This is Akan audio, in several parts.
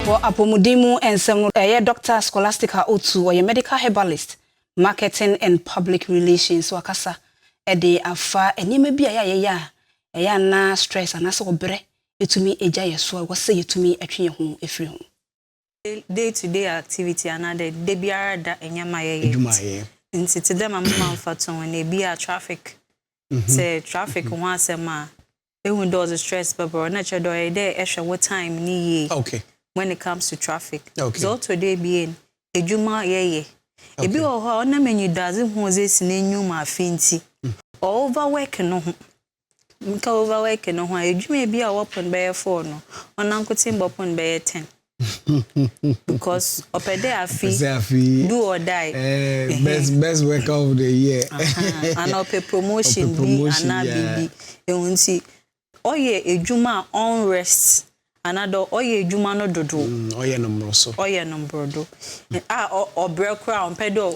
For Apomudimu and some Dr. Scholastica Otu or medical herbalist, marketing and public relations wakasa ede afa enime bia ya na stress anase obre etumi eja yeso wose yetumi atwe ho efiri ho day to day activity another de biara da enyama ye nti te dem amama mfato na bia traffic say traffic ho asema ehun does stress but na che do e dey ehwe what time ni ye okay when it comes to traffic okay. So today being ejuma ye ebi o ho na menyu daze hu zesi na enyuma afinti overwork no ho nka overwork no ho ejuma ebi a wopon be 4 no onankotin bopon be 10 because opede afi do or die best work of the year and op promotion bi anabibi ehunti oye ejuma on rest another oye ejuma no dodo oye nombrodo obrekra on pedo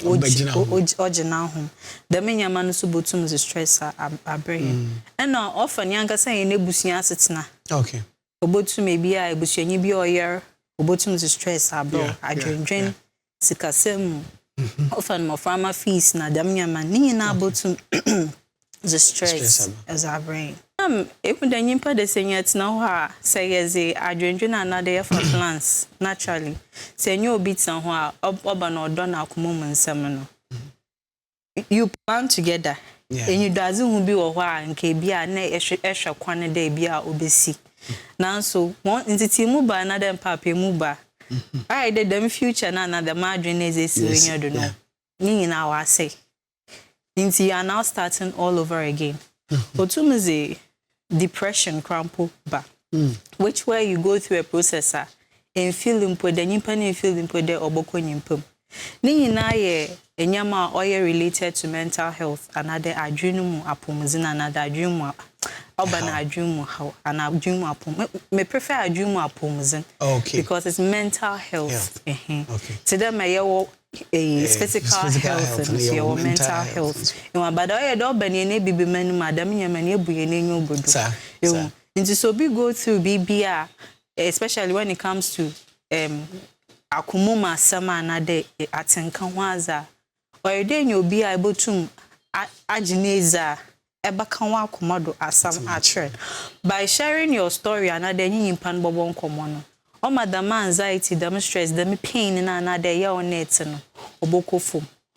ojina ho the menyama no so botum the stress abrain and often yanka say na ebusuan asetena okay obotum ebi a ebusuanyi bi oyer obotum the stress abro adwendwen sikasem often mo farmer fees na the menyama ni na botum the stress as our brain if the nyimpa de senyet na ho a say yeze adwendwen another for plants naturally say nyo obi tan ho a oba na odo na akomom nsem no you plan together and you doesn't who be wo ho a nke bia na ehwe kwane da bia obesi na so one entity mu ba na dem papa mu ba I did them future na another madwin ezesi wenyo do no ni na wa say you are now starting all over again. Otumize depression crampo ba. Which way you go through a processor and feeling po the nyimpa na feeling po de oboko nyimpam. Ni nyina ye enyama oye related to mental health another adwenu mu apomuzina another adwenu mu obana adwenu mu how and adwenu mu apom. Me prefer adwenu mu apomuzin. Okay. Because it's mental health. Okay. Today me physical health and your mental health. You know, but I don't bani ne bibi manu madam nyamani ebuye ne nyobodo. You into so be go through BBR, especially when it comes to akumuma sama na de atenka hwaza. Or dey you be able to agineza eba kanwa akumado asam atre. By sharing your story another nyimpan bobo nkomo no. O madam anxiety, dem stress, dem pain na na dey ya on net no oboko fom